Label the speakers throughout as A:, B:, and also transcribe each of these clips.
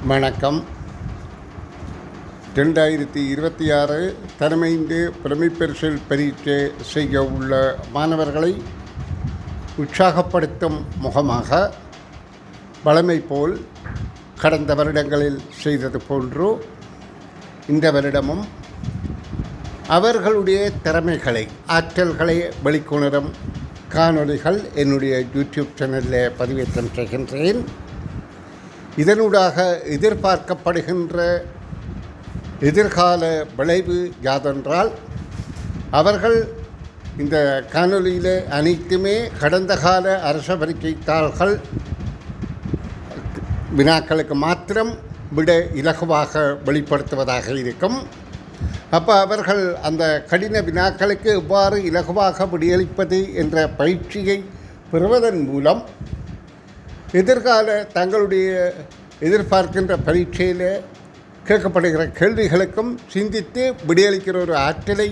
A: வணக்கம். 2026 தரமைந்து புலமைப்பரிசில் பரீட்சை செய்ய உள்ள மாணவர்களை உற்சாகப்படுத்தும் முகமாக வழமை போல் கடந்த வருடங்களில் செய்தது போன்று இந்த வருடமும் அவர்களுடைய திறமைகளை ஆற்றல்களை வெளிக்கொணரும் காணொளிகள் என்னுடைய யூடியூப் சேனலில் பதிவேற்றம் செய்கின்றேன். இதனூடாக எதிர்பார்க்கப்படுகின்ற எதிர்கால விளைவு யாதென்றால், அவர்கள் இந்த காணொலியில் அனைத்துமே கடந்த கால அரச பரீட்சை தாள்கள் வினாக்களுக்கு மாத்திரம் விட இலகுவாக வெளிப்படுத்துவதாக இருக்கும். அப்போ அவர்கள் அந்த கடின வினாக்களுக்கு எவ்வாறு இலகுவாக விடையளிப்பது என்ற பயிற்சியை பெறுவதன் மூலம் எதிர்கால தங்களுடைய எதிர்பார்க்கின்ற பரீட்சையில் கேட்கப்படுகிற கேள்விகளுக்கும் சிந்தித்து விடையளிக்கிற ஒரு ஆற்றலை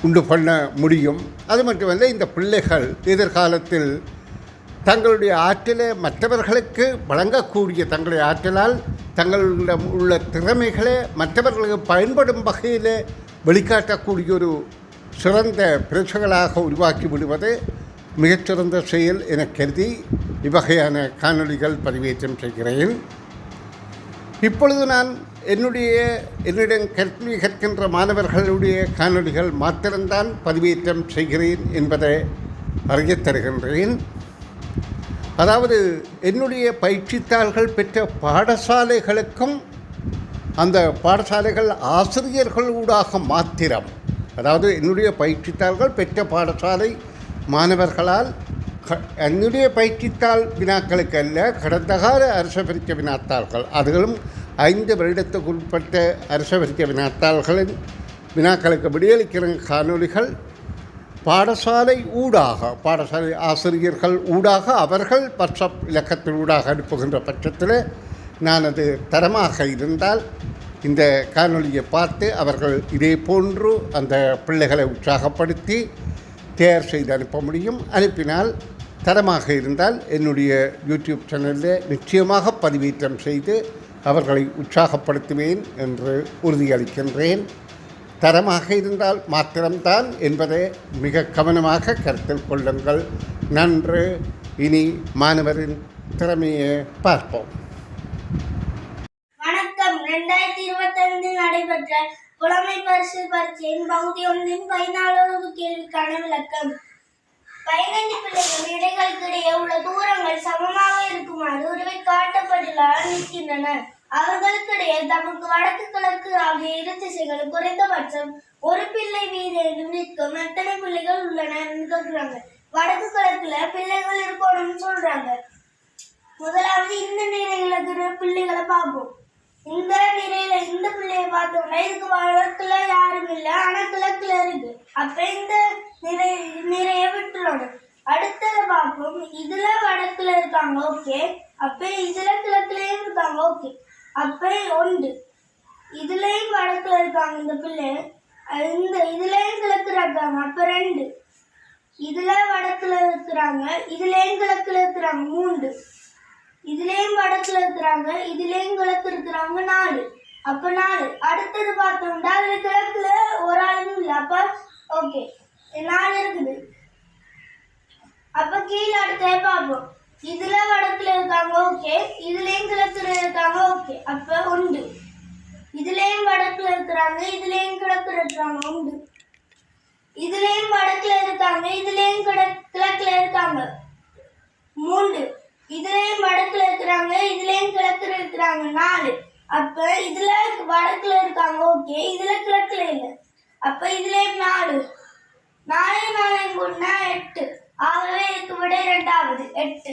A: உண்டு பண்ண முடியும். அது மட்டுமல்ல, இந்த பிள்ளைகள் எதிர்காலத்தில் தங்களுடைய ஆற்றலை மற்றவர்களுக்கு வழங்கக்கூடிய தங்களுடைய ஆற்றலால் தங்களிடம் உள்ள திறமைகளை மற்றவர்களுக்கு பயன்படும் வகையில் வெளிக்காட்டக்கூடிய ஒரு சிறந்த பிரச்சனைகளாக உருவாக்கி விடுவது மிகச்சிறந்த செயல் என கருதி இவ்வகையான காணொளிகள் பதிவேற்றம் செய்கிறேன். இப்பொழுது நான் என்னிடம் கல்வி கற்கின்ற மாணவர்களுடைய காணொளிகள் மாத்திரம்தான் பதிவேற்றம் செய்கிறேன் என்பதை அறியத் தருகின்றேன். அதாவது, என்னுடைய பயிற்சித்தாள்கள் பெற்ற பாடசாலைகளுக்கும் அந்த பாடசாலைகள் ஆசிரியர்களூடாக மாத்திரம், அதாவது என்னுடைய பயிற்சித்தாள்கள் பெற்ற பாடசாலை மாணவர்களால் என்னுடைய பயிற்சித்தாள் வினாக்களுக்கு அல்ல, கடந்த கால அரச பரீட்சை வினாத்தாள்கள், அதுகளும் 5 வருடத்துக்குட்பட்ட அரச பரீட்சை வினாத்தாள்களின் வினாக்களுக்கு விடையளிக்கிற காணொலிகள் பாடசாலை ஆசிரியர்கள் ஊடாக அவர்கள் வாட்ஸ்அப் இலக்கத்தின் ஊடாக அனுப்புகின்ற பட்சத்தில் நான் அது தரமாக இருந்தால் இந்த காணொலியை பார்த்து அவர்கள் இதே போன்று அந்த பிள்ளைகளை உற்சாகப்படுத்தி தயார் செய்து அனுப்ப முடியும். அனுப்பினால் தரமாக இருந்தால் என்னுடைய யூடியூப் சேனலில் நிச்சயமாக பதிவேற்றம் செய்து அவர்களை உற்சாகப்படுத்துவேன் என்று உறுதியளிக்கின்றேன். தரமாக இருந்தால் மாத்திரம்தான் என்பதை மிக கவனமாக கருத்தில் கொள்ளுங்கள். நன்று. இனி மாணவரின் திறமையை பார்ப்போம்.
B: வணக்கம். 2025 நடைபெற்ற புலமை பரிசில் பரீட்சையின் பகுதி 1 14வது கேள்விக்கான விளக்கம். 15 பிள்ளைகள் இடைகளுக்கு இடையே உள்ள தூரங்கள் சமமாக இருக்குமாறு உருவை காட்டப்பட்டுள்ளால் நிற்கின்றன. அவர்களுக்கிடையே தமக்கு வடக்கு கிழக்கு ஆகிய இரு திசைகளும் குறைந்தபட்சம் ஒரு பிள்ளை வீதம் நிற்கும் எத்தனை பிள்ளைகள் உள்ளன கேட்கிறாங்க. வடக்கு கிழக்குல பிள்ளைகள் இருக்கணும்னு சொல்றாங்க. முதலாவது இந்த நிலைகளுக்கு பிள்ளைகளை பார்ப்போம். இந்த நிலையில இந்த பிள்ளைய பார்த்தோம்னா இதுக்கு வடக்குல யாரும் இல்லை, ஆனா கிழக்குல இருக்கு. அப்ப இந்த நிறைய விட்டுறணும். அடுத்ததை பார்ப்போம். இதுல வடக்குல இருக்காங்க, ஓகே. அப்ப இதுல கிழக்குலயும் இருக்காங்க, ஓகே. அப்ப 1 இதுலயும் வடக்குல இருக்காங்க இந்த பிள்ளை, இதுலயும் கிழக்குல இருக்காங்க, அப்ப 2 இதுல வடக்குல இருக்கிறாங்க, இதுலயும் கிழக்குல இருக்கிறாங்க, 3 இதுலயும் வடக்குல இருக்கிறாங்க, இதுலயும் கிழக்கு இருக்கிறாங்க, 4 அப்ப 4. அடுத்தது பார்த்தோம்னா அதுல கிழக்குல ஒரு ஆளும் இல்லை, அப்ப ஓகே 4 இருக்குது. அப்ப கீழே அடுத்த பார்ப்போம். இதுல வடக்குல இருக்காங்க, ஓகே. இதுலயும் கிழக்குல இருக்காங்க, ஓகே. அப்ப 1 இதுலயும் வடக்குல இருக்கிறாங்க, இதுலயும் கிழக்குல இருக்கிறாங்க, 1 இதுலயும் வடக்குல இருக்காங்க, இதுலயும் கிழக்குல இருக்காங்க, 3 இதுலயும் வடக்குல இருக்கிறாங்க, இதுலயும் கிழக்குல இருக்கிறாங்க, 4. அப்ப இதுல வடக்குல இருக்காங்க, ஓகே. இதுல கிழக்குல இல்லை, அப்ப இதுலயும் 4 4 கூட்டினா 8. ஆகவே இதுக்கு விட 2வது 8.